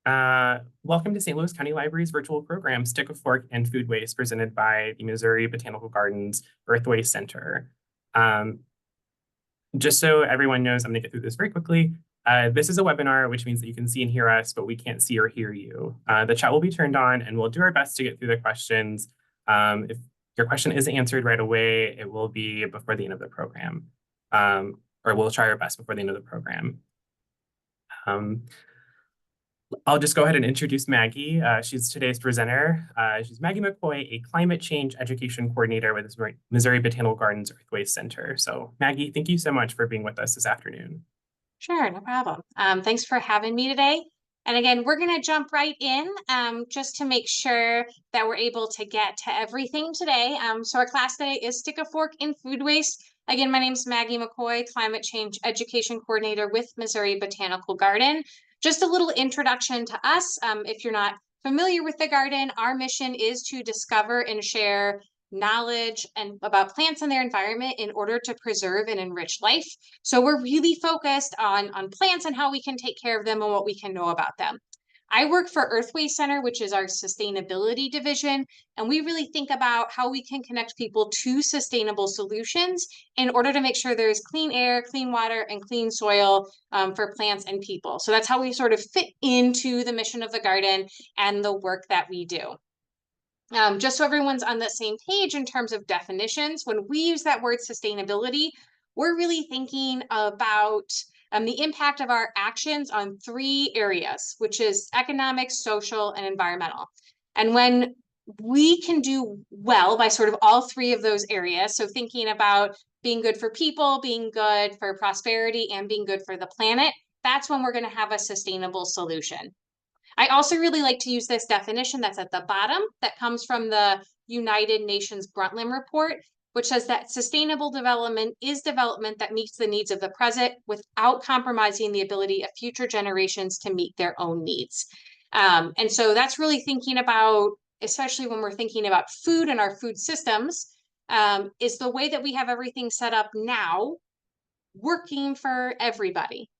Welcome to St. Louis County Library's virtual program, Stick a Fork and Food Waste, presented by the Missouri Botanical Gardens EarthWays Center. Um, just so everyone knows, I'm going to get through this very quickly. This is a webinar, which means that you can see and hear us, but we can't see or hear you. The chat will be turned on, and we'll do our best to get through the questions. If your question is answered right away, it will be before the end of the program, or we'll try our best before the end of the program. I'll just go ahead and introduce Maggie. She's today's presenter. She's Maggie McCoy, a climate change education coordinator with the Missouri Botanical Gardens EarthWays Center. So Maggie, thank you so much for being with us this afternoon. Sure, no problem. Thanks for having me today. And again, we're going to jump right in just to make sure that we're able to get to everything today. So our class today is Stick a Fork in Food Waste. Again, my name is Maggie McCoy, Climate Change Education Coordinator with Missouri Botanical Garden. Just a little introduction to us. If you're not familiar with the garden, our mission is to discover and share knowledge and about plants and their environment in order to preserve and enrich life. So we're really focused on plants and how we can take care of them and what we can know about them. I work for EarthWays Center, which is our sustainability division, and we really think about how we can connect people to sustainable solutions in order to make sure there's clean air, clean water, and clean soil for plants and people. So that's how we sort of fit into the mission of the garden and the work that we do. Just so everyone's on the same page in terms of definitions, when we use that word sustainability, we're really thinking about the impact of our actions on three areas, which is economic, social, and environmental. And when we can do well by sort of all three of those areas, so thinking about being good for people, being good for prosperity, and being good for the planet, that's when we're going to have a sustainable solution. I also really like to use this definition that's at the bottom that comes from the United Nations Brundtland Report, which says that sustainable development is development that meets the needs of the present without compromising the ability of future generations to meet their own needs. And so that's really thinking about, especially when we're thinking about food and our food systems, is the way that we have everything set up now working for everybody?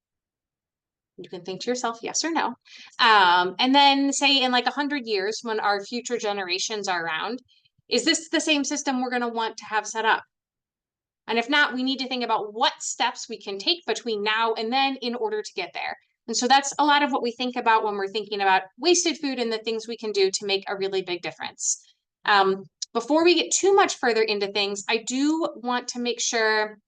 You can think to yourself, yes or no. And then say in like 100 years, when our future generations are around, is this the same system we're going to want to have set up? And if not, we need to think about what steps we can take between now and then in order to get there. And so that's a lot of what we think about when we're thinking about wasted food and the things we can do to make a really big difference. Before we get too much further into things, I do want to make sure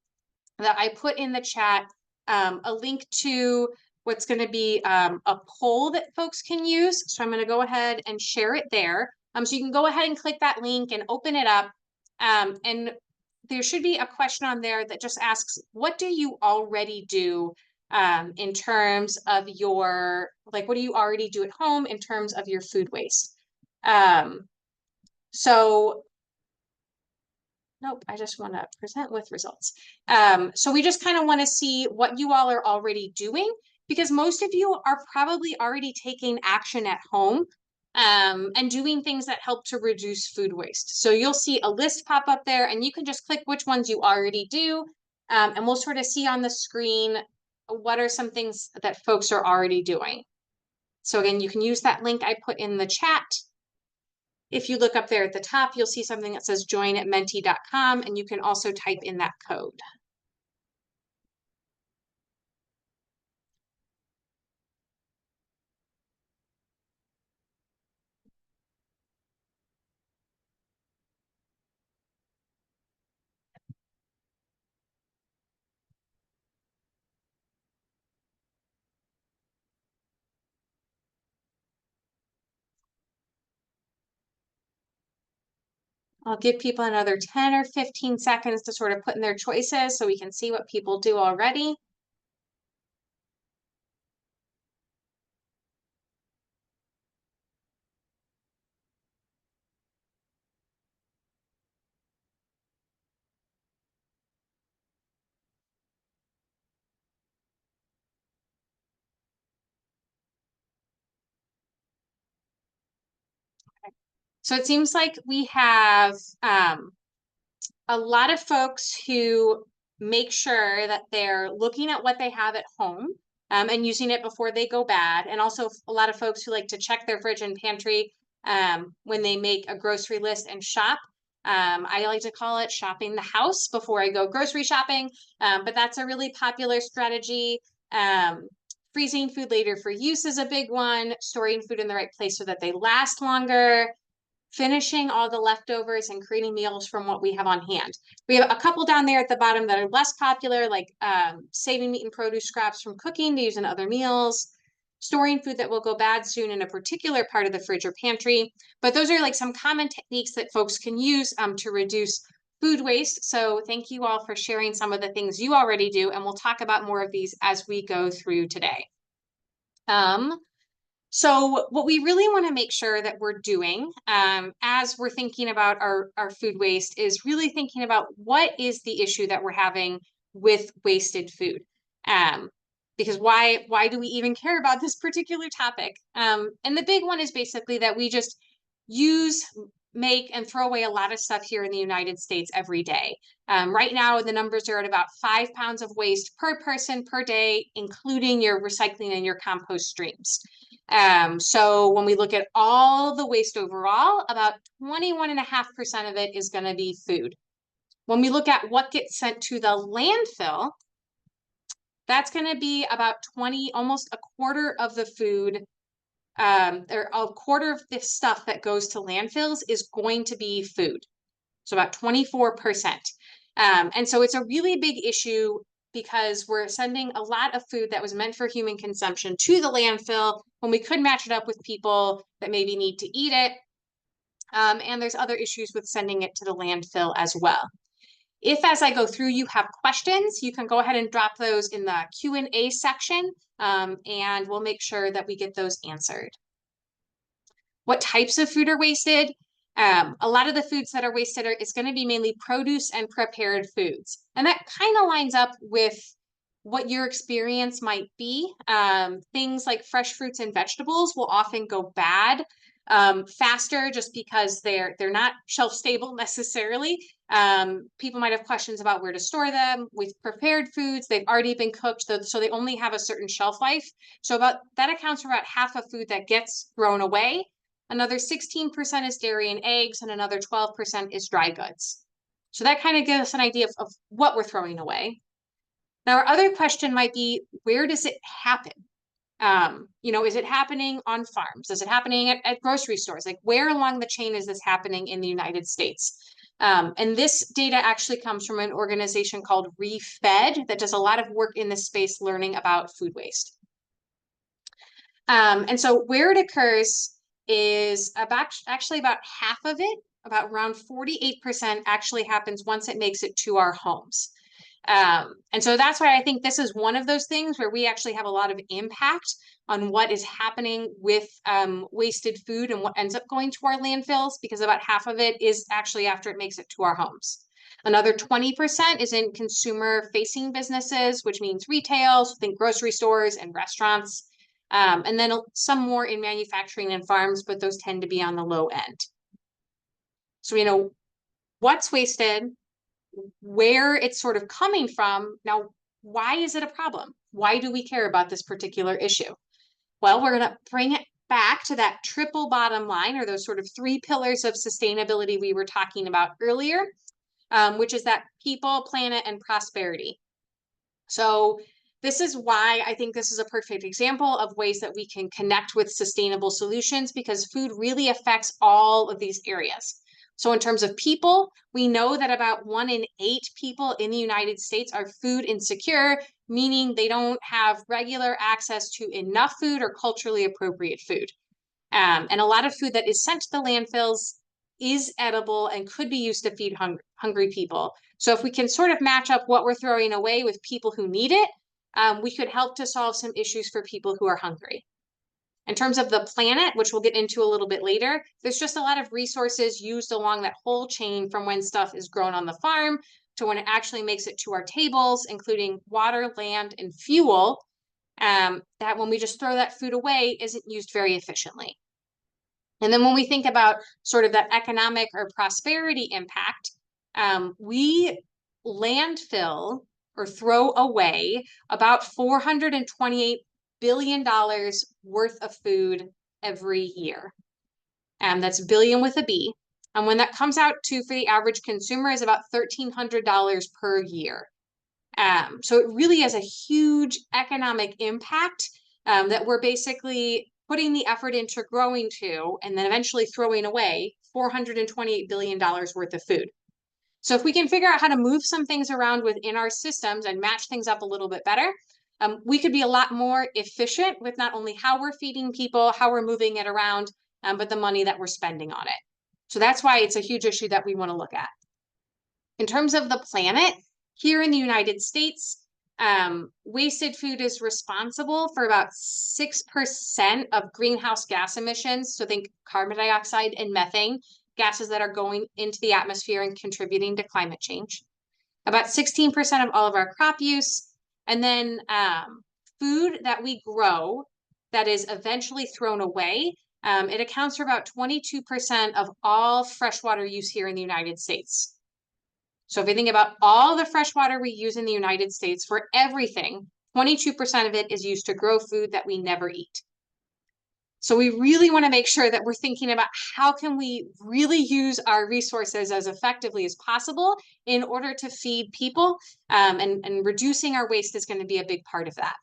that I put in the chat a link to what's going to be a poll that folks can use. So I'm going to go ahead and share it there. So you can go ahead and click that link and open it up. And there should be a question on there that just asks, what do you already do in terms of your, like, what do you already do at home in terms of your food waste? Nope, I just want to present with results. So we just kind of want to see what you all are already doing, because most of you are probably already taking action at home and doing things that help to reduce food waste. So you'll see a list pop up there and you can just click which ones you already do. And we'll sort of see on the screen what are some things that folks are already doing. So again, you can use that link I put in the chat. If you look up there at the top, you'll see something that says join at menti.com, and you can also type in that code. I'll give people another 10 or 15 seconds to sort of put in their choices so we can see what people do already. So it seems like we have a lot of folks who make sure that they're looking at what they have at home and using it before they go bad. And also a lot of folks who like to check their fridge and pantry when they make a grocery list and shop. I like to call it shopping the house before I go grocery shopping, but that's a really popular strategy. Freezing food later for use is a big one. Storing food in the right place so that they last longer. Finishing all the leftovers and creating meals from what we have on hand. We have a couple down there at the bottom that are less popular, like saving meat and produce scraps from cooking to use in other meals, storing food that will go bad soon in a particular part of the fridge or pantry. But those are like some common techniques that folks can use to reduce food waste. So thank you all for sharing some of the things you already do, and we'll talk about more of these as we go through today. So what we really want to make sure that we're doing as we're thinking about our food waste is really thinking about what is the issue that we're having with wasted food. Because why do we even care about this particular topic? And the big one is basically that we just use, make, and throw away a lot of stuff here in the United States every day. Right now, the numbers are at about 5 pounds of waste per person per day, including your recycling and your compost streams. So when we look at all the waste overall, about 21.5% of it is going to be food. When we look at what gets sent to the landfill, that's going to be about almost a quarter of the food, or a quarter of the stuff that goes to landfills is going to be food. So about 24%. And so it's a really big issue because we're sending a lot of food that was meant for human consumption to the landfill when we could match it up with people that maybe need to eat it. And there's other issues with sending it to the landfill as well. If as I go through you have questions, you can go ahead and drop those in the Q&A section, and we'll make sure that we get those answered. What types of food are wasted? A lot of the foods that are wasted is going to be mainly produce and prepared foods. And that kind of lines up with what your experience might be. Things like fresh fruits and vegetables will often go bad faster just because they're not shelf stable necessarily. People might have questions about where to store them. With prepared foods, they've already been cooked, so they only have a certain shelf life. So that accounts for about half of food that gets thrown away. Another 16% is dairy and eggs, and another 12% is dry goods. So that kind of gives us an idea of what we're throwing away. Now, our other question might be, where does it happen? Is it happening on farms? Is it happening at grocery stores? Like, where along the chain is this happening in the United States? And this data actually comes from an organization called ReFed that does a lot of work in this space learning about food waste. And so where it occurs is about half of it, about around 48% actually happens once it makes it to our homes. And so that's why I think this is one of those things where we actually have a lot of impact on what is happening with wasted food and what ends up going to our landfills, because about half of it is actually after it makes it to our homes. Another 20% is in consumer-facing businesses, which means retail, so think grocery stores and restaurants. And then some more in manufacturing and farms, but those tend to be on the low end. So, what's wasted, where it's sort of coming from. Now, why is it a problem? Why do we care about this particular issue? Well, we're going to bring it back to that triple bottom line, or those sort of 3 pillars of sustainability we were talking about earlier, which is that people, planet, and prosperity. So this is why I think this is a perfect example of ways that we can connect with sustainable solutions, because food really affects all of these areas. So in terms of people, we know that about 1 in 8 people in the United States are food insecure, meaning they don't have regular access to enough food or culturally appropriate food. And a lot of food that is sent to the landfills is edible and could be used to feed hungry people. So if we can sort of match up what we're throwing away with people who need it, we could help to solve some issues for people who are hungry. In terms of the planet, which we'll get into a little bit later, there's just a lot of resources used along that whole chain from when stuff is grown on the farm to when it actually makes it to our tables, including water, land, and fuel, that when we just throw that food away isn't used very efficiently. And then when we think about sort of that economic or prosperity impact, we landfill or throw away about $428 billion worth of food every year. That's billion with a B. And when that comes out to for the average consumer is about $1,300 per year. So it really has a huge economic impact that we're basically putting the effort into growing to and then eventually throwing away $428 billion worth of food. So if we can figure out how to move some things around within our systems and match things up a little bit better, we could be a lot more efficient with not only how we're feeding people, how we're moving it around, but the money that we're spending on it. So that's why it's a huge issue that we want to look at. In terms of the planet, here in the United States, wasted food is responsible for about 6% of greenhouse gas emissions. So think carbon dioxide and methane, gases that are going into the atmosphere and contributing to climate change. About 16% of all of our crop use. And then food that we grow that is eventually thrown away, it accounts for about 22% of all freshwater use here in the United States. So if you think about all the fresh water we use in the United States for everything, 22% of it is used to grow food that we never eat. So we really want to make sure that we're thinking about how can we really use our resources as effectively as possible in order to feed people, and reducing our waste is going to be a big part of that.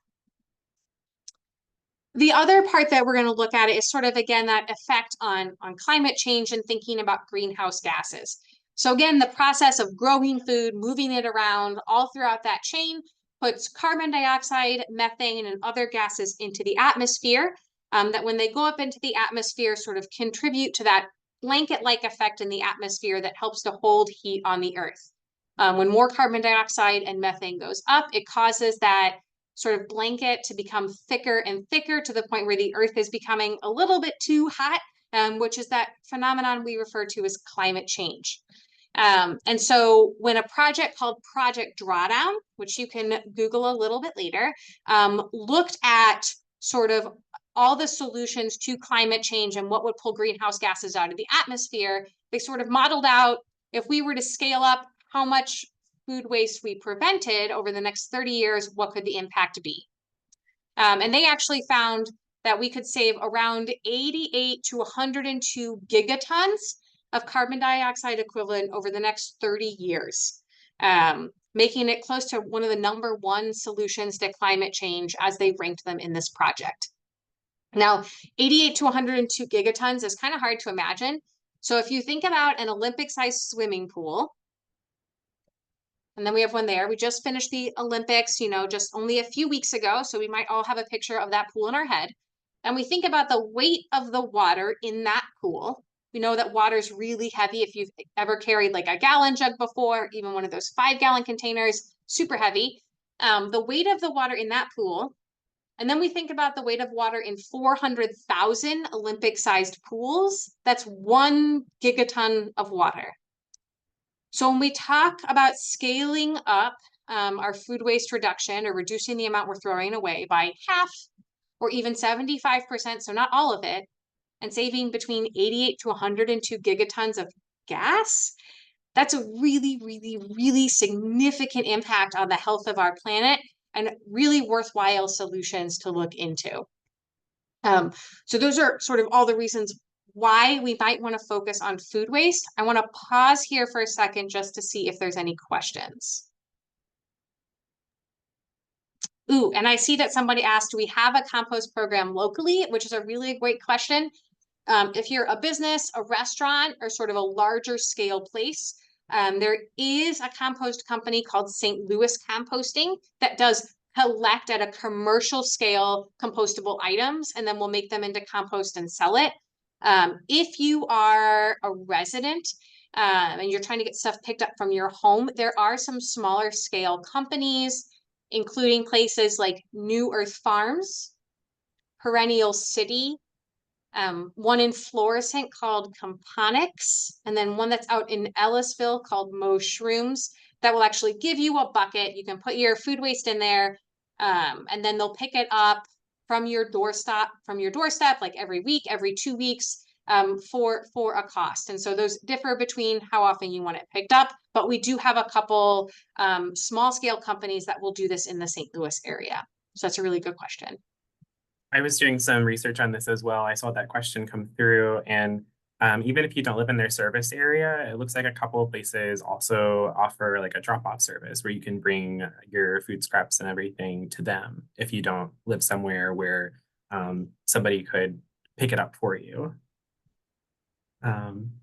The other part that we're going to look at is sort of, again, that effect on climate change and thinking about greenhouse gases. So again, the process of growing food, moving it around all throughout that chain puts carbon dioxide, methane, and other gases into the atmosphere that when they go up into the atmosphere sort of contribute to that blanket-like effect in the atmosphere that helps to hold heat on the Earth. When more carbon dioxide and methane goes up, it causes that sort of blanket to become thicker and thicker to the point where the Earth is becoming a little bit too hot, which is that phenomenon we refer to as climate change. And so when a project called Project Drawdown, which you can Google a little bit later, looked at sort of all the solutions to climate change and what would pull greenhouse gases out of the atmosphere, they sort of modeled out if we were to scale up how much food waste we prevented over the next 30 years, what could the impact be? And they actually found that we could save around 88 to 102 gigatons of carbon dioxide equivalent over the next 30 years, making it close to one of the #1 solutions to climate change as they ranked them in this project. Now, 88 to 102 gigatons is kind of hard to imagine. So if you think about an Olympic-sized swimming pool, and then we have one there. We just finished the Olympics, just only a few weeks ago. So we might all have a picture of that pool in our head. And we think about the weight of the water in that pool. We know that water is really heavy. If you've ever carried like a gallon jug before, even one of those 5-gallon containers, super heavy. The weight of the water in that pool. And then we think about the weight of water in 400,000 Olympic-sized pools. That's 1 gigaton of water. So when we talk about scaling up our food waste reduction or reducing the amount we're throwing away by half or even 75%, so not all of it, and saving between 88 to 102 gigatons of gas, that's a really, really, really significant impact on the health of our planet and really worthwhile solutions to look into. So those are sort of all the reasons why we might want to focus on food waste. I want to pause here for a second just to see if there's any questions. Ooh, and I see that somebody asked, do we have a compost program locally? Which is a really great question. If you're a business, a restaurant, or sort of a larger scale place, there is a compost company called St. Louis Composting that does collect at a commercial scale compostable items, and then we'll make them into compost and sell it. If you are a resident and you're trying to get stuff picked up from your home, there are some smaller scale companies, including places like New Earth Farms, Perennial City, one in Florissant called Componics, and then one that's out in Ellisville called Moshrooms that will actually give you a bucket. You can put your food waste in there, and then they'll pick it up from your doorstep like every week, every 2 weeks, for a cost. And so those differ between how often you want it picked up, but we do have a couple small scale companies that will do this in the St. Louis area. So that's a really good question. I was doing some research on this as well. I saw that question come through, and even if you don't live in their service area, it looks like a couple of places also offer like a drop-off service where you can bring your food scraps and everything to them if you don't live somewhere where somebody could pick it up for you. Um,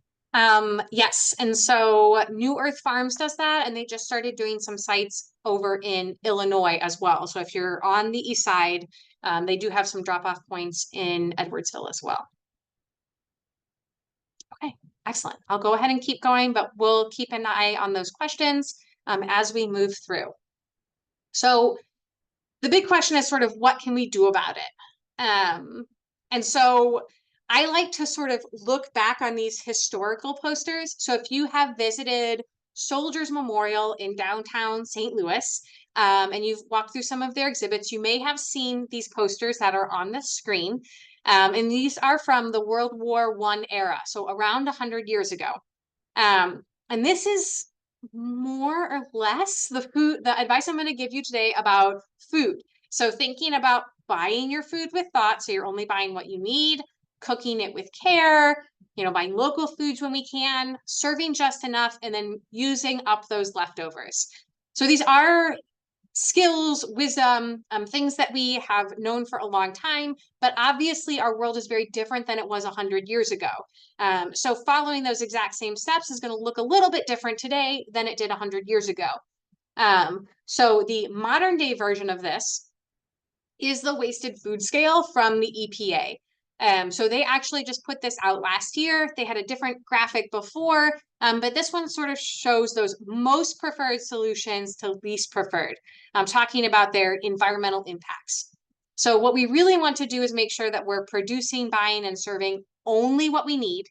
Yes, and so New Earth Farms does that, and they just started doing some sites over in Illinois as well. So if you're on the east side, they do have some drop-off points in Edwardsville as well. Okay, excellent. I'll go ahead and keep going, but we'll keep an eye on those questions as we move through. So the big question is sort of what can we do about it? And so I like to sort of look back on these historical posters. So if you have visited Soldiers Memorial in downtown St. Louis, and you've walked through some of their exhibits, you may have seen these posters that are on the screen. And these are from the World War I era, so around 100 years ago. And this is more or less the advice I'm going to give you today about food. So thinking about buying your food with thought, so you're only buying what you need, cooking it with care, buying local foods when we can, serving just enough, and then using up those leftovers. So these are skills, wisdom, things that we have known for a long time, but obviously our world is very different than it was 100 years ago. So following those exact same steps is going to look a little bit different today than it did 100 years ago. So the modern day version of this is the wasted food scale from the EPA. So they actually just put this out last year. They had a different graphic before, but this one sort of shows those most preferred solutions to least preferred. I'm talking about their environmental impacts. So what we really want to do is make sure that we're producing, buying, and serving only what we need,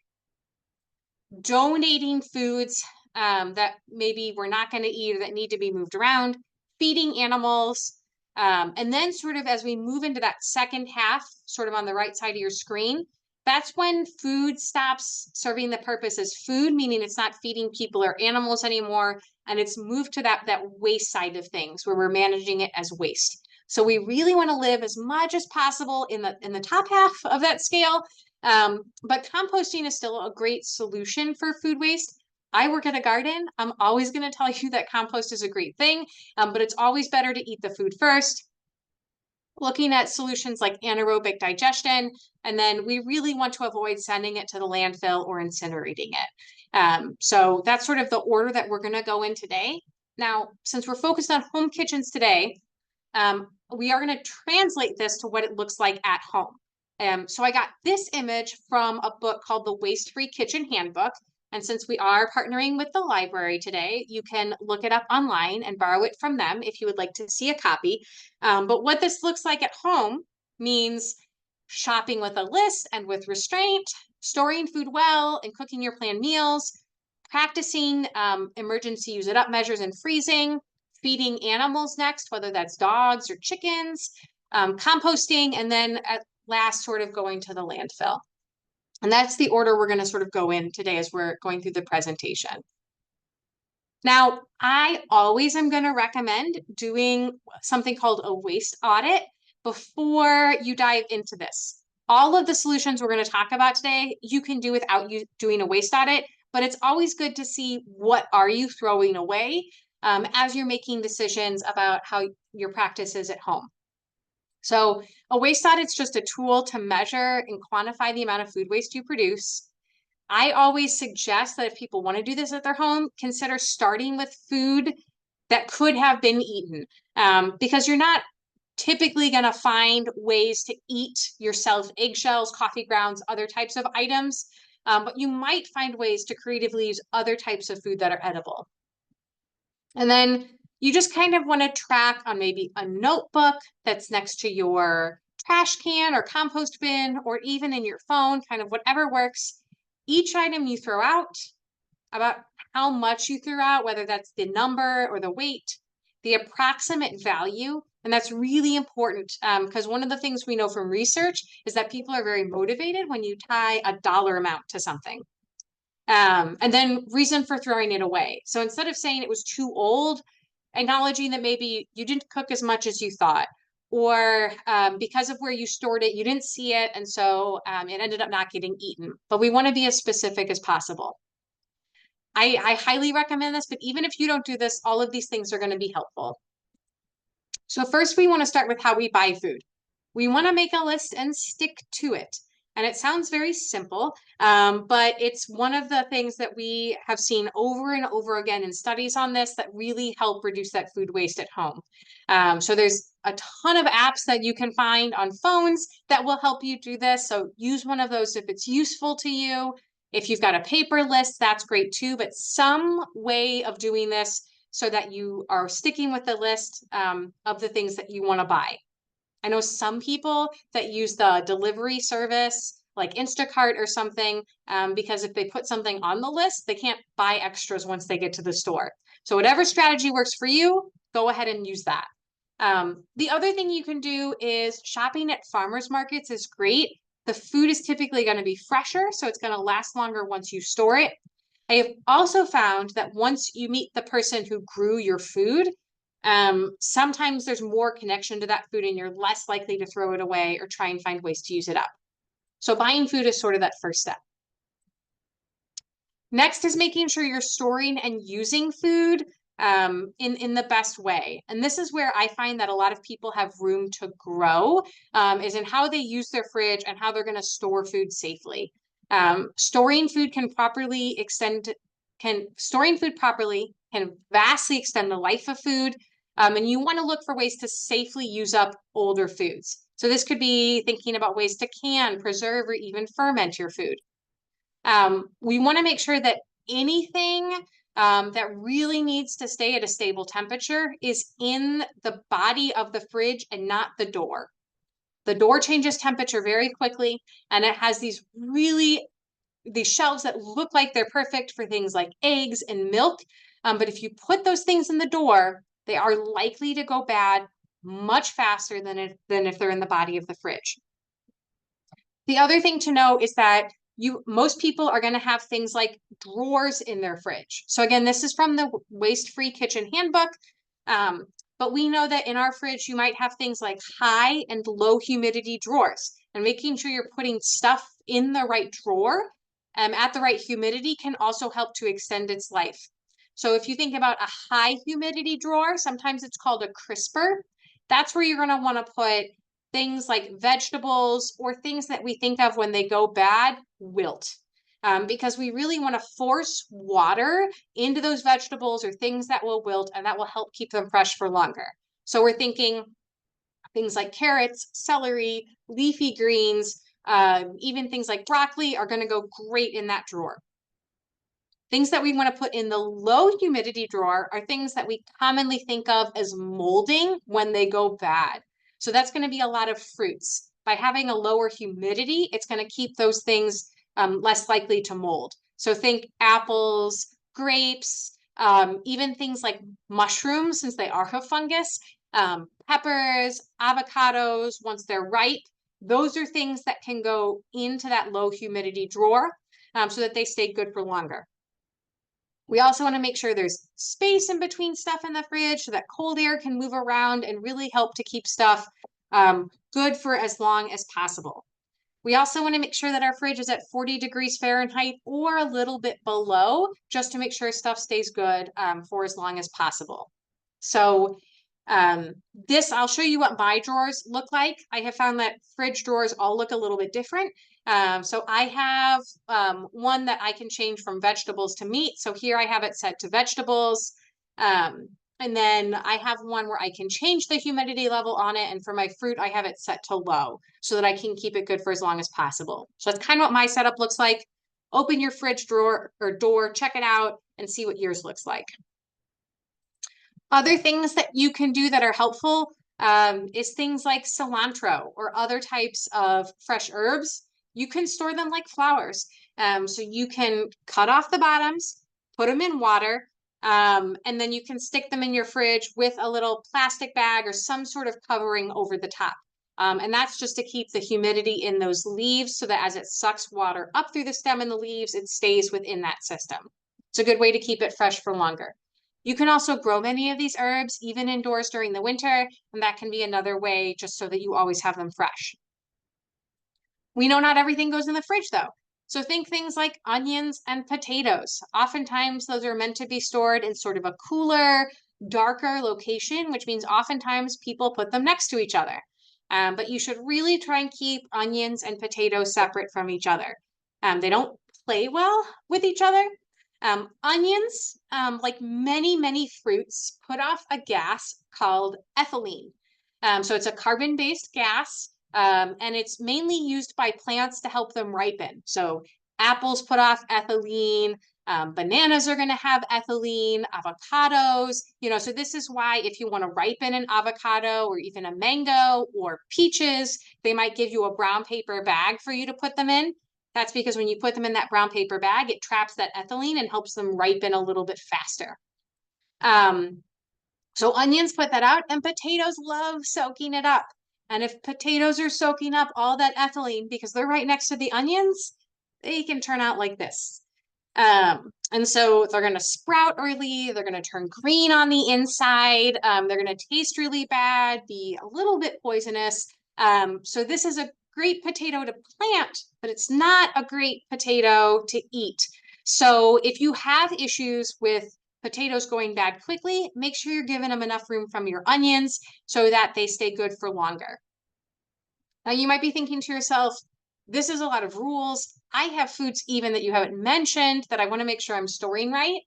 donating foods that maybe we're not going to eat or that need to be moved around, feeding animals, and then sort of as we move into that second half, sort of on the right side of your screen, that's when food stops serving the purpose as food, meaning it's not feeding people or animals anymore, and it's moved to that waste side of things where we're managing it as waste. So we really want to live as much as possible in the top half of that scale. But composting is still a great solution for food waste. I work at a garden. I'm always going to tell you that compost is a great thing, but it's always better to eat the food first. Looking at solutions like anaerobic digestion, and then we really want to avoid sending it to the landfill or incinerating it. So that's sort of the order that we're going to go in today. Now, since we're focused on home kitchens today, we are going to translate this to what it looks like at home. So I got this image from a book called The Waste-Free Kitchen Handbook. And since we are partnering with the library today, you can look it up online and borrow it from them if you would like to see a copy. But what this looks like at home means shopping with a list and with restraint, storing food well and cooking your planned meals, practicing emergency use it up measures and freezing, feeding animals next, whether that's dogs or chickens, composting, and then at last sort of going to the landfill. And that's the order we're going to sort of go in today as we're going through the presentation. Now, I always am going to recommend doing something called a waste audit before you dive into this. All of the solutions we're going to talk about today, you can do without you doing a waste audit, but it's always good to see what are you throwing away as you're making decisions about how your practice is at home. So a waste audit's just a tool to measure and quantify the amount of food waste you produce. I always suggest that if people want to do this at their home, consider starting with food that could have been eaten, because you're not typically going to find ways to eat yourself eggshells, coffee grounds, other types of items, but you might find ways to creatively use other types of food that are edible. And then you just kind of want to track on maybe a notebook that's next to your trash can or compost bin, or even in your phone, kind of whatever works. Each item you throw out, about how much you threw out, whether that's the number or the weight, the approximate value. And that's really important because one of the things we know from research is that people are very motivated when you tie a dollar amount to something. And then reason for throwing it away. So instead of saying it was too old, acknowledging that maybe you didn't cook as much as you thought, or because of where you stored it, you didn't see it, and so it ended up not getting eaten. But we want to be as specific as possible. I highly recommend this, but even if you don't do this, all of these things are going to be helpful. So first, we want to start with how we buy food. We want to make a list and stick to it. And it sounds very simple, but it's one of the things that we have seen over and over again in studies on this that really help reduce that food waste at home. So there's a ton of apps that you can find on phones that will help you do this. So use one of those if it's useful to you. If you've got a paper list, that's great too, but some way of doing this so that you are sticking with the list of the things that you want to buy. I know some people that use the delivery service like Instacart or something, because if they put something on the list, they can't buy extras once they get to the store. So whatever strategy works for you, go ahead and use that. The other thing you can do is shopping at farmers markets is great. The food is typically going to be fresher, so it's going to last longer once you store it. I have also found that once you meet the person who grew your food, sometimes there's more connection to that food and you're less likely to throw it away or try and find ways to use it up. So buying food is sort of that first step. Next is making sure you're storing and using food in the best way. And this is where I find that a lot of people have room to grow, is in how they use their fridge and how they're going to store food safely. Storing food properly can vastly extend the life of food. And you want to look for ways to safely use up older foods. So this could be thinking about ways to can, preserve, or even ferment your food. We want to make sure that anything that really needs to stay at a stable temperature is in the body of the fridge and not the door. The door changes temperature very quickly, and it has these shelves that look like they're perfect for things like eggs and milk. But if you put those things in the door, they are likely to go bad much faster than if they're in the body of the fridge. The other thing to know is that most people are going to have things like drawers in their fridge. So again, this is from the Waste-Free Kitchen Handbook. But we know that in our fridge, you might have things like high and low humidity drawers, and making sure you're putting stuff in the right drawer at the right humidity can also help to extend its life. So if you think about a high humidity drawer, sometimes it's called a crisper. That's where you're going to want to put things like vegetables or things that we think of when they go bad, wilt. Because we really want to force water into those vegetables or things that will wilt, and that will help keep them fresh for longer. So we're thinking things like carrots, celery, leafy greens, even things like broccoli are going to go great in that drawer. Things that we want to put in the low humidity drawer are things that we commonly think of as molding when they go bad. So that's going to be a lot of fruits. By having a lower humidity, it's going to keep those things less likely to mold. So think apples, grapes, even things like mushrooms, since they are a fungus, peppers, avocados, once they're ripe. Those are things that can go into that low humidity drawer so that they stay good for longer. We also want to make sure there's space in between stuff in the fridge so that cold air can move around and really help to keep stuff good for as long as possible. We also want to make sure that our fridge is at 40 degrees Fahrenheit or a little bit below, just to make sure stuff stays good for as long as possible. So I'll show you what my drawers look like. I have found that fridge drawers all look a little bit different. So I have one that I can change from vegetables to meat. So here I have it set to vegetables. And then I have one where I can change the humidity level on it. And for my fruit, I have it set to low so that I can keep it good for as long as possible. So that's kind of what my setup looks like. Open your fridge drawer or door, check it out, and see what yours looks like. Other things that you can do that are helpful is things like cilantro or other types of fresh herbs. You can store them like flowers. So you can cut off the bottoms, put them in water, and then you can stick them in your fridge with a little plastic bag or some sort of covering over the top. And that's just to keep the humidity in those leaves so that as it sucks water up through the stem and the leaves, it stays within that system. It's a good way to keep it fresh for longer. You can also grow many of these herbs even indoors during the winter, and that can be another way just so that you always have them fresh. We know not everything goes in the fridge though. So think things like onions and potatoes. Oftentimes those are meant to be stored in sort of a cooler, darker location, which means oftentimes people put them next to each other. But you should really try and keep onions and potatoes separate from each other. They don't play well with each other. Onions, like many fruits, put off a gas called ethylene. So it's a carbon-based gas, and it's mainly used by plants to help them ripen. So apples put off ethylene, bananas are going to have ethylene, avocados, so this is why if you want to ripen an avocado or even a mango or peaches, they might give you a brown paper bag for you to put them in. That's because when you put them in that brown paper bag, it traps that ethylene and helps them ripen a little bit faster. So onions put that out, and potatoes love soaking it up. And if potatoes are soaking up all that ethylene because they're right next to the onions, they can turn out like this. And so they're going to sprout early. They're going to turn green on the inside. They're going to taste really bad, be a little bit poisonous. So this is a great potato to plant, but it's not a great potato to eat. So if you have issues with potatoes going bad quickly, make sure you're giving them enough room from your onions so that they stay good for longer. Now you might be thinking to yourself, this is a lot of rules. I have foods even that you haven't mentioned that I want to make sure I'm storing right.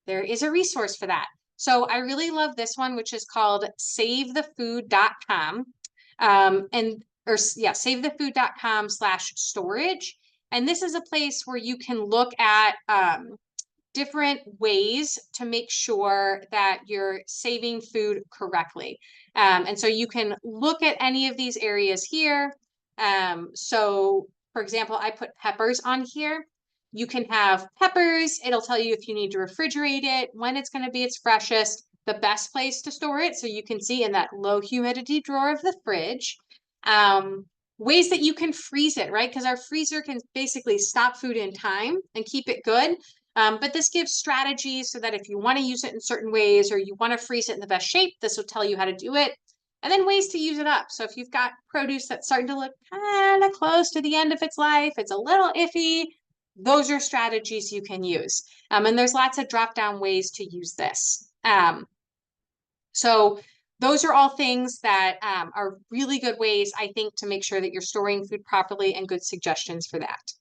There is a resource for that. So I really love this one, which is called savethefood.com. savethefood.com/storage. And this is a place where you can look at different ways to make sure that you're saving food correctly. And so you can look at any of these areas here. So for example, I put peppers on here. You can have peppers. It'll tell you if you need to refrigerate it, when it's going to be its freshest, the best place to store it. So you can see in that low humidity drawer of the fridge. Ways that you can freeze it, right? Because our freezer can basically stop food in time and keep it good. But this gives strategies so that if you want to use it in certain ways or you want to freeze it in the best shape, this will tell you how to do it. And then ways to use it up. So if you've got produce that's starting to look kind of close to the end of its life, it's a little iffy, those are strategies you can use. And there's lots of drop-down ways to use this. So those are all things that are really good ways, I think, to make sure that you're storing food properly and good suggestions for that.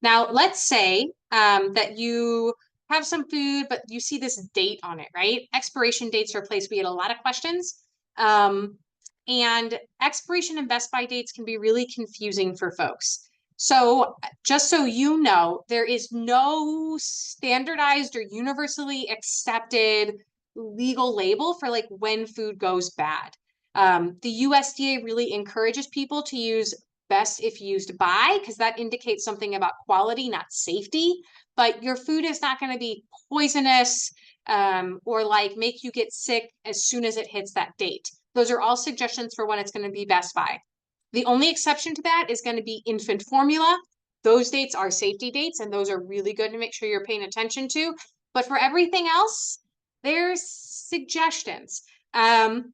Now, let's say that you have some food, but you see this date on it, right? Expiration dates are a place we get a lot of questions. And expiration and best by dates can be really confusing for folks. So just so you know, there is no standardized or universally accepted legal label for like when food goes bad. The USDA really encourages people to use best if used by, because that indicates something about quality, not safety. But your food is not going to be poisonous or like make you get sick as soon as it hits that date. Those are all suggestions for when it's going to be best by. The only exception to that is going to be infant formula. Those dates are safety dates, and those are really good to make sure you're paying attention to. But for everything else, there's suggestions. And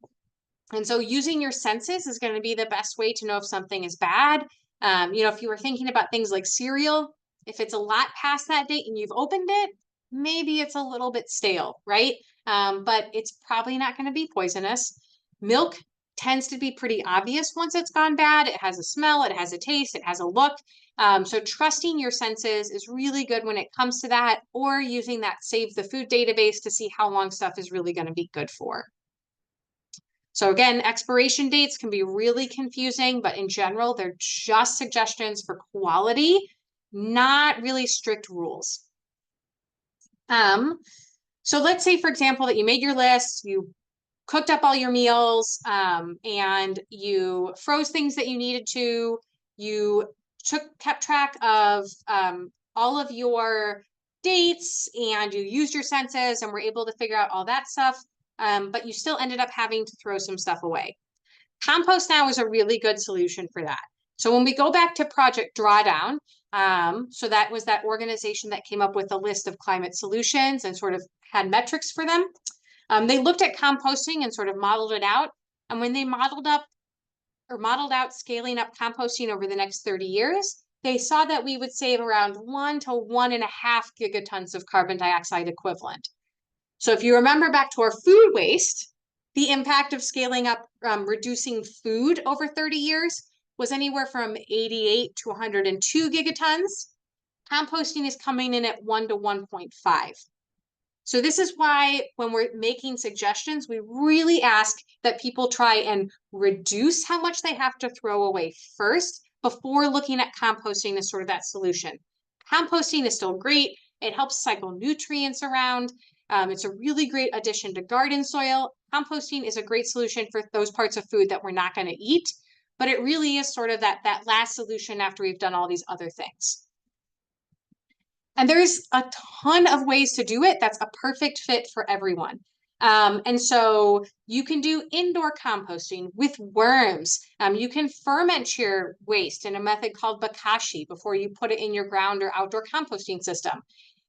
so using your senses is going to be the best way to know if something is bad. If you were thinking about things like cereal, if it's a lot past that date and you've opened it, maybe it's a little bit stale, right? But it's probably not going to be poisonous. Milk tends to be pretty obvious once it's gone bad. It has a smell, it has a taste, it has a look. So trusting your senses is really good when it comes to that, or using that Save the Food database to see how long stuff is really going to be good for. So again, expiration dates can be really confusing, but in general, they're just suggestions for quality, not really strict rules. So let's say, for example, that you made your list, you cooked up all your meals, and you froze things that you needed to, you kept track of all of your dates, and you used your senses and were able to figure out all that stuff, but you still ended up having to throw some stuff away. Compost now is a really good solution for that. So when we go back to Project Drawdown, so that was that organization that came up with a list of climate solutions and sort of had metrics for them. They looked at composting and sort of modeled it out. And when they modeled out scaling up composting over the next 30 years, they saw that we would save around 1 to 1.5 gigatons of carbon dioxide equivalent. So if you remember back to our food waste, the impact of scaling up, reducing food over 30 years was anywhere from 88 to 102 gigatons. Composting is coming in at 1 to 1.5. So this is why when we're making suggestions, we really ask that people try and reduce how much they have to throw away first before looking at composting as sort of that solution. Composting is still great. It helps cycle nutrients around. It's a really great addition to garden soil. Composting is a great solution for those parts of food that we're not going to eat, but it really is sort of that last solution after we've done all these other things. And there's a ton of ways to do it. That's a perfect fit for everyone. And so you can do indoor composting with worms. You can ferment your waste in a method called bokashi before you put it in your ground or outdoor composting system.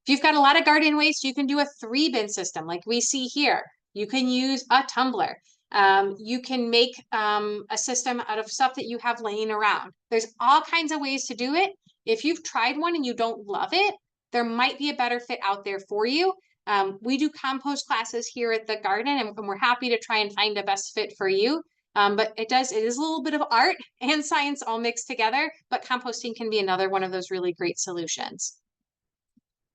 If you've got a lot of garden waste, you can do a 3-bin system like we see here. You can use a tumbler. You can make a system out of stuff that you have laying around. There's all kinds of ways to do it. If you've tried one and you don't love it, there might be a better fit out there for you. We do compost classes here at the garden, and we're happy to try and find the best fit for you. But it is a little bit of art and science all mixed together, but composting can be another one of those really great solutions.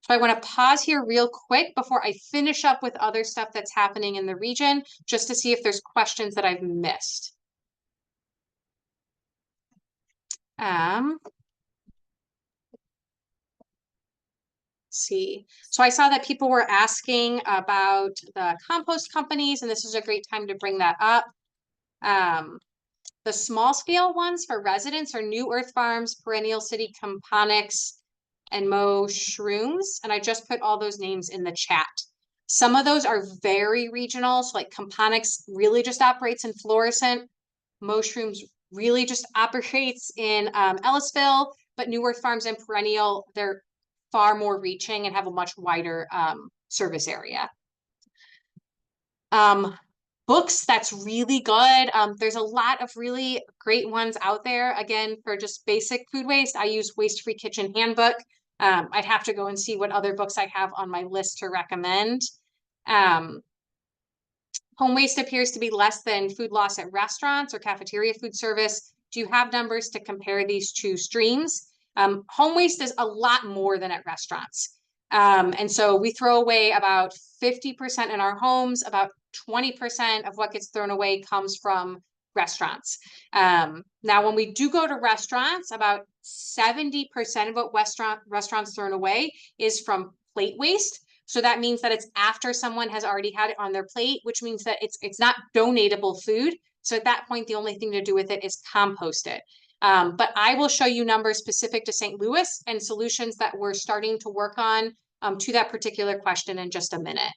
So I want to pause here real quick before I finish up with other stuff that's happening in the region, just to see if there's questions that I've missed. See. So I saw that people were asking about the compost companies, and this is a great time to bring that up. The small scale ones for residents are New Earth Farms, Perennial City Componics, and Mushrooms. And I just put all those names in the chat. Some of those are very regional. So like Componics really just operates in Florissant. Mushrooms really just operates in Ellisville, but New Earth Farms and Perennial, they're far more reaching and have a much wider service area. Books, that's really good. There's a lot of really great ones out there. Again, for just basic food waste, I use Waste Free Kitchen Handbook. I'd have to go and see what other books I have on my list to recommend. Home waste appears to be less than food loss at restaurants or cafeteria food service. Do you have numbers to compare these two streams? Home waste is a lot more than at restaurants. And so we throw away about 50% in our homes, about 20% of what gets thrown away comes from restaurants. Now, when we do go to restaurants, about 70% of what restaurants thrown away is from plate waste. So that means that it's after someone has already had it on their plate, which means that it's not donatable food. So at that point, the only thing to do with it is compost it. But I will show you numbers specific to St. Louis and solutions that we're starting to work on to that particular question in just a minute.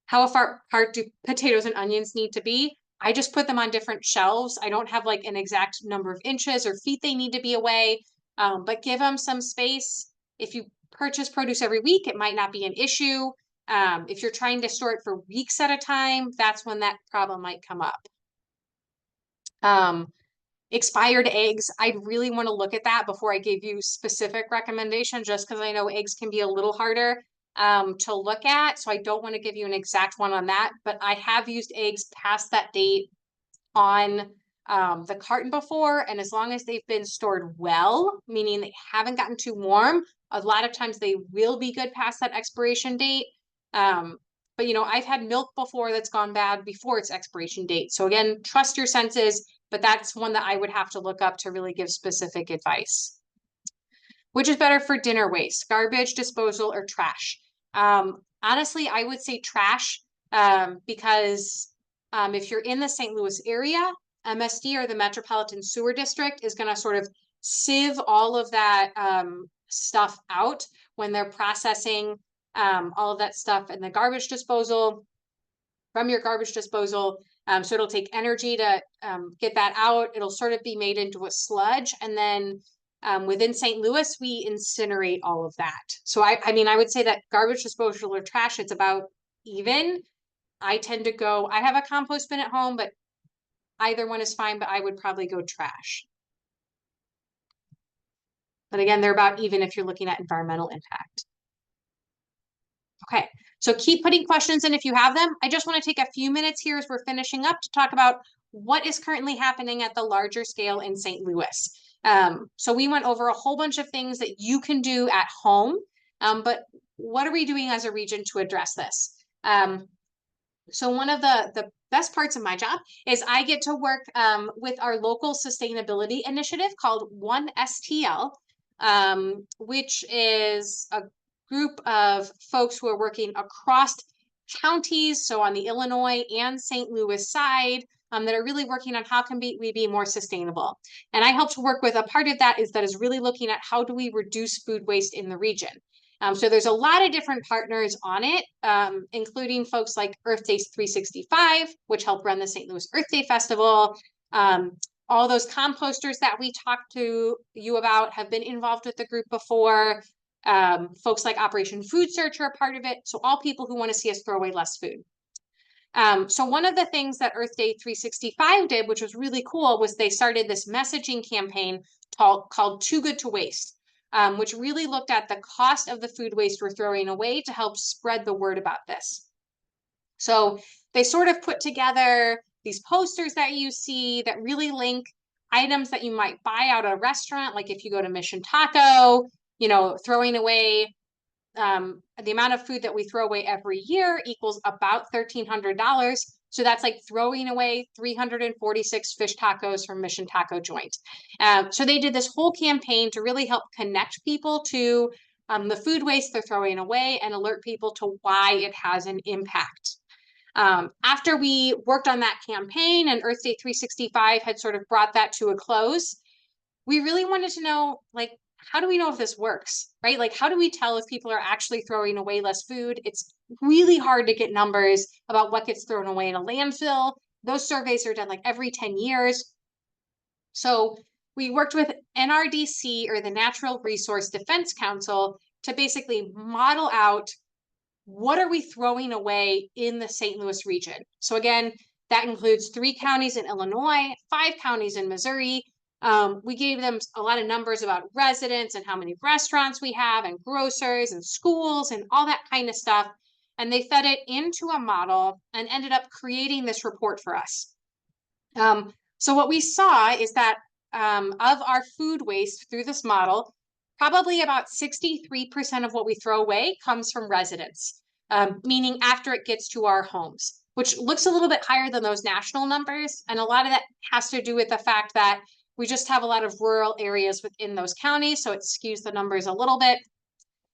How far apart do potatoes and onions need to be? I just put them on different shelves. I don't have like an exact number of inches or feet they need to be away, but give them some space. If you purchase produce every week, it might not be an issue. If you're trying to store it for weeks at a time, that's when that problem might come up. Expired eggs, I'd really want to look at that before I gave you specific recommendations, just because I know eggs can be a little harder to look at. So I don't want to give you an exact one on that, but I have used eggs past that date on the carton before. And as long as they've been stored well, meaning they haven't gotten too warm, a lot of times they will be good past that expiration date. But you know, I've had milk before that's gone bad before its expiration date. So again, trust your senses, but that's one that I would have to look up to really give specific advice. Which is better for dinner waste, garbage disposal or trash? Honestly, I would say trash because if you're in the St. Louis area, MSD or the Metropolitan Sewer District is going to sort of sieve all of that stuff out when they're processing all of that stuff in the garbage disposal. From your garbage disposal, So it'll take energy to get that out. It'll sort of be made into a sludge. And then within St. Louis, we incinerate all of that. So I mean, I would say that garbage disposal or trash, it's about even. I tend to go, I have a compost bin at home, but either one is fine, but I would probably go trash. But again, they're about even if you're looking at environmental impact. Okay, so keep putting questions in if you have them. I just want to take a few minutes here as we're finishing up to talk about what is currently happening at the larger scale in St. Louis. So we went over a whole bunch of things that you can do at home, but what are we doing as a region to address this? So one of the best parts of my job is I get to work with our local sustainability initiative called 1STL, which is a group of folks who are working across counties, so on the Illinois and St. Louis side, that are really working on how can we be more sustainable. And I help to work with a part of that is really looking at how do we reduce food waste in the region. So there's a lot of different partners on it, including folks like EarthWays 365, which help run the St. Louis Earth Day Festival. All those composters that we talked to you about have been involved with the group before. Folks like Operation Food Search are a part of it. So all people who want to see us throw away less food. So one of the things that Earth Day 365 did, which was really cool, was they started this messaging campaign called Too Good to Waste. Which really looked at the cost of the food waste we're throwing away to help spread the word about this. So they sort of put together these posters that you see that really link items that you might buy out at a restaurant, like if you go to Mission Taco, you know, throwing away the amount of food that we throw away every year equals about $1,300. So that's like throwing away 346 fish tacos from Mission Taco Joint. So they did this whole campaign to really help connect people to the food waste they're throwing away and alert people to why it has an impact. After we worked on that campaign and Earth Day 365 had sort of brought that to a close, we really wanted to know, like, how do we know if this works, right? Like, how do we tell if people are actually throwing away less food? It's really hard to get numbers about what gets thrown away in a landfill. Those surveys are done like every 10 years. So we worked with NRDC, or the Natural Resource Defense Council, to basically model out what are we throwing away in the St. Louis region. So again, that includes 3 counties in Illinois, 5 counties in Missouri. We gave them a lot of numbers about residents and how many restaurants we have and grocers and schools and all that kind of stuff. And they fed it into a model and ended up creating this report for us. So what we saw is that of our food waste through this model, probably about 63% of what we throw away comes from residents, meaning after it gets to our homes, which looks a little bit higher than those national numbers. And a lot of that has to do with the fact that we just have a lot of rural areas within those counties, so it skews the numbers a little bit.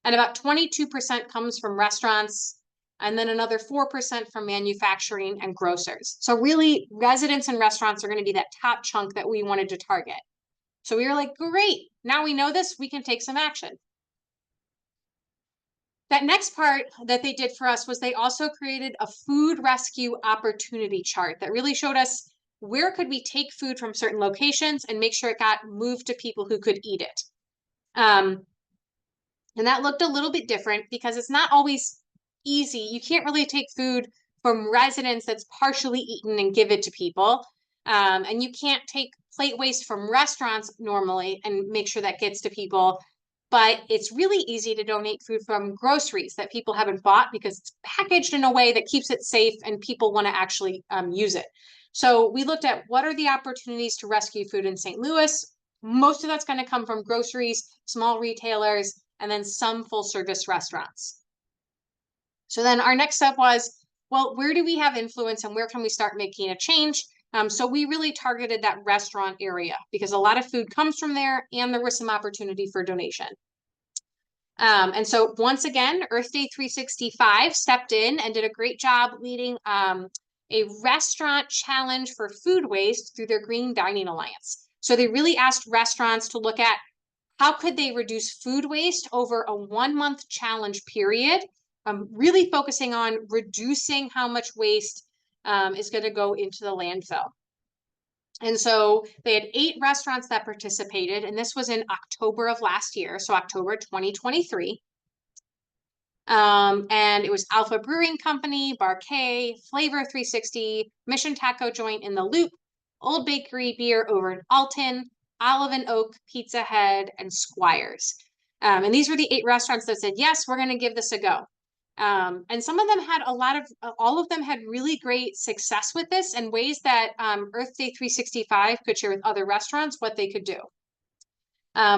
And about 22% comes from restaurants, and then another 4% from manufacturing and grocers. So really, residents and restaurants are going to be that top chunk that we wanted to target. So we were like, great, now we know this, we can take some action. That next part that they did for us was they also created a food rescue opportunity chart that really showed us where could we take food from certain locations and make sure it got moved to people who could eat it. And that looked a little bit different because it's not always easy. You can't really take food from residents that's partially eaten and give it to people. And you can't take plate waste from restaurants normally and make sure that gets to people. But it's really easy to donate food from groceries that people haven't bought because it's packaged in a way that keeps it safe and people want to actually use it. So we looked at what are the opportunities to rescue food in St. Louis. Most of that's going to come from groceries, small retailers, and then some full service restaurants. So then our next step was, well, where do we have influence and where can we start making a change? So we really targeted that restaurant area because a lot of food comes from there and there was some opportunity for donation. And so once again, Earth Day 365 stepped in and did a great job leading a restaurant challenge for food waste through their Green Dining Alliance. So they really asked restaurants to look at how could they reduce food waste over a 1-month challenge period, really focusing on reducing how much waste is going to go into the landfill. And so they had 8 restaurants that participated, and this was in October of last year, so October 2023. And it was Alpha Brewing Company, Bar K, Flavor 360, Mission Taco Joint in the Loop, Old Bakery Beer over in Alton, Olive and Oak, Pizza Head, and Squires. And these were the 8 restaurants that said, yes, we're going to give this a go. And some of them had all of them had really great success with this and ways that Earth Day 365 could share with other restaurants what they could do.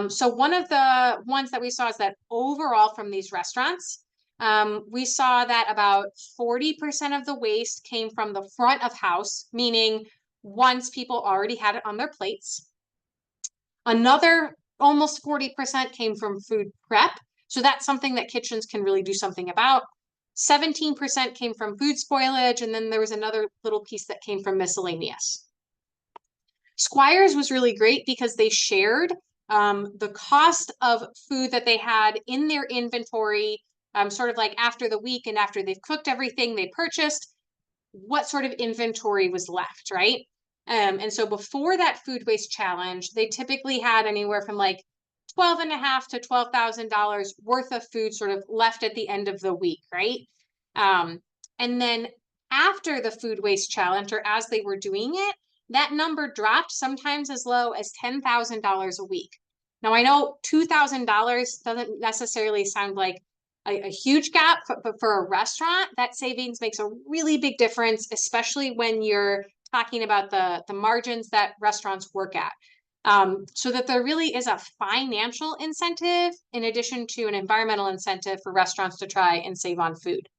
So one of the ones that we saw is that overall from these restaurants, we saw that about 40% of the waste came from the front of house, meaning once people already had it on their plates. Another almost 40% came from food prep. So that's something that kitchens can really do something about. 17% came from food spoilage, and then there was another little piece that came from miscellaneous. Squires was really great because they shared the cost of food that they had in their inventory, sort of like after the week and after they've cooked everything they purchased, what sort of inventory was left, right? And so before that food waste challenge, they typically had anywhere from like $12,500 to $12,000 worth of food sort of left at the end of the week, right? And then after the food waste challenge, or as they were doing it, that number dropped sometimes as low as $10,000 a week. Now, I know $2,000 doesn't necessarily sound like a huge gap, but for a restaurant, that savings makes a really big difference, especially when you're talking about the margins that restaurants work at. So that there really is a financial incentive in addition to an environmental incentive for restaurants to try and save on food.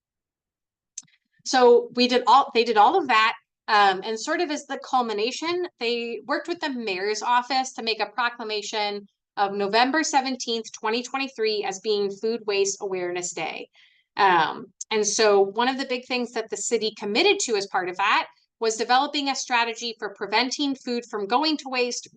So they did all of that. And sort of as the culmination, they worked with the mayor's office to make a proclamation of November 17th, 2023 as being Food Waste Awareness Day. And so one of the big things that the city committed to as part of that was developing a strategy for preventing food from going to waste,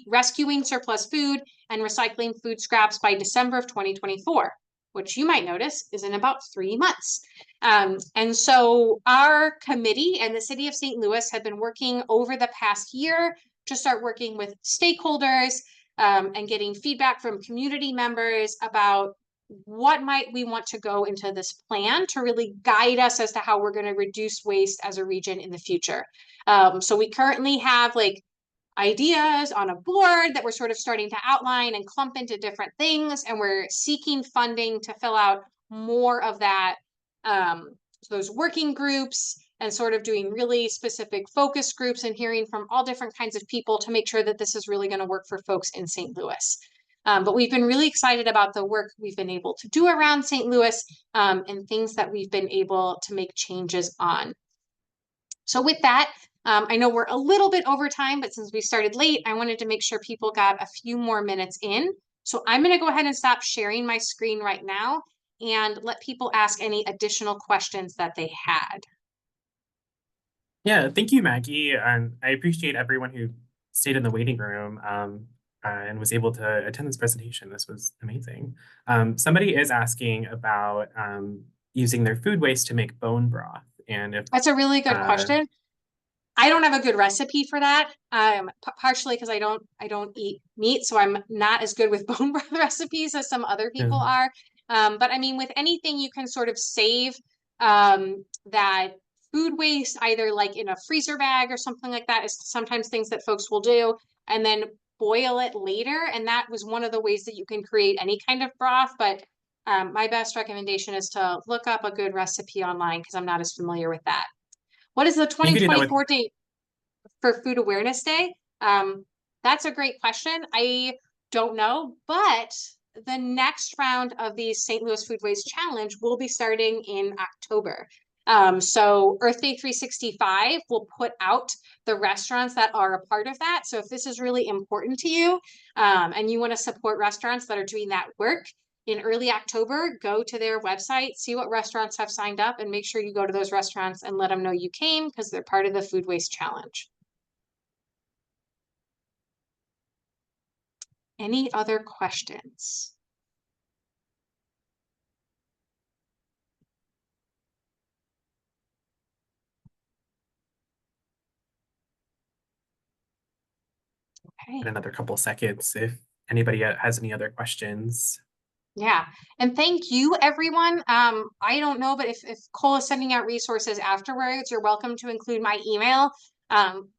rescuing surplus food, and recycling food scraps by December of 2024, which you might notice is in about 3 months. And so our committee and the city of St. Louis have been working over the past year to start working with stakeholders and getting feedback from community members about what might we want to go into this plan to really guide us as to how we're going to reduce waste as a region in the future. So we currently have like ideas on a board that we're sort of starting to outline and clump into different things, and we're seeking funding to fill out more of that, those working groups, and sort of doing really specific focus groups and hearing from all different kinds of people to make sure that this is really going to work for folks in St. Louis. But we've been really excited about the work we've been able to do around St. Louis and things that we've been able to make changes on. So with that, I know we're a little bit over time, but since we started late, I wanted to make sure people got a few more minutes in. So I'm going to go ahead and stop sharing my screen right now and let people ask any additional questions that they had. Yeah, thank you, Maggie. And I appreciate everyone who stayed in the waiting room and was able to attend this presentation. This was amazing. Somebody is asking about using their food waste to make bone broth. And if That's a really good question. I don't have a good recipe for that, partially because I don't eat meat, so I'm not as good with bone broth recipes as some other people are. But I mean, with anything, you can sort of save that food waste, either like in a freezer bag or something like that, is sometimes things that folks will do, and then boil it later. And that was one of the ways that you can create any kind of broth. But my best recommendation is to look up a good recipe online because I'm not as familiar with that. What is the 2024 date for Food Awareness Day? That's a great question. I don't know, but the next round of the St. Louis Food Waste Challenge will be starting in October. So Earth Day 365 will put out the restaurants that are a part of that. So if this is really important to you and you want to support restaurants that are doing that work, in early October, go to their website, see what restaurants have signed up, and make sure you go to those restaurants and let them know you came because they're part of the Food Waste Challenge. Any other questions? Okay. in another couple seconds if anybody has any other questions. Yeah. And thank you, everyone. I don't know, but if Cole is sending out resources afterwards, you're welcome to include my email.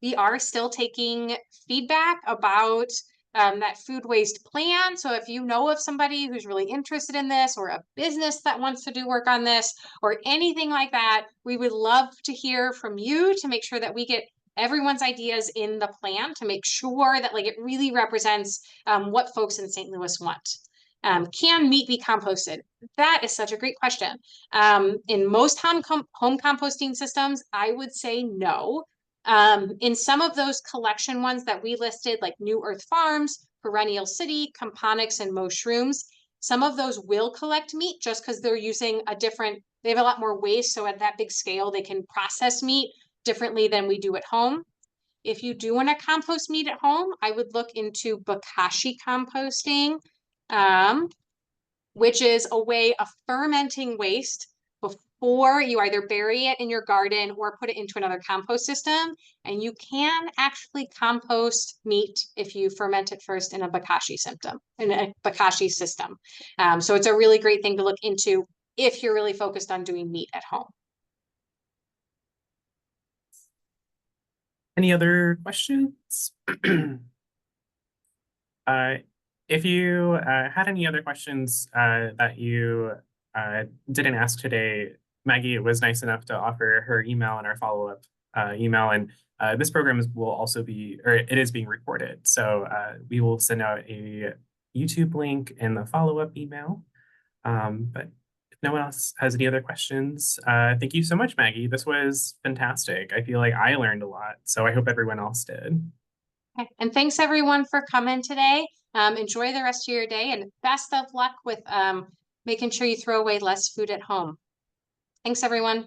We are still taking feedback about that food waste plan. So if you know of somebody who's really interested in this, or a business that wants to do work on this, or anything like that, we would love to hear from you to make sure that we get everyone's ideas in the plan to make sure that like it really represents what folks in St. Louis want. Can meat be composted? That is such a great question. In most home composting systems, I would say no. In some of those collection ones that we listed, like New Earth Farms, Perennial City, Componics, and Mushrooms, some of those will collect meat just because they're using they have a lot more waste. So at that big scale, they can process meat differently than we do at home. If you do want to compost meat at home, I would look into bokashi composting, um, which is a way of fermenting waste before you either bury it in your garden or put it into another compost system. And you can actually compost meat if you ferment it first in a bokashi system. So it's a really great thing to look into if you're really focused on doing meat at home. Any other questions? Uh, if you had any other questions that you didn't ask today, Maggie was nice enough to offer her email in our follow-up email. And this program will also be, or it is being recorded. So we will send out a YouTube link in the follow-up email. But if no one else has any other questions, thank you so much, Maggie. This was fantastic. I feel like I learned a lot, so I hope everyone else did. Okay. And thanks everyone for coming today. Enjoy the rest of your day and best of luck with making sure you throw away less food at home. Thanks, everyone.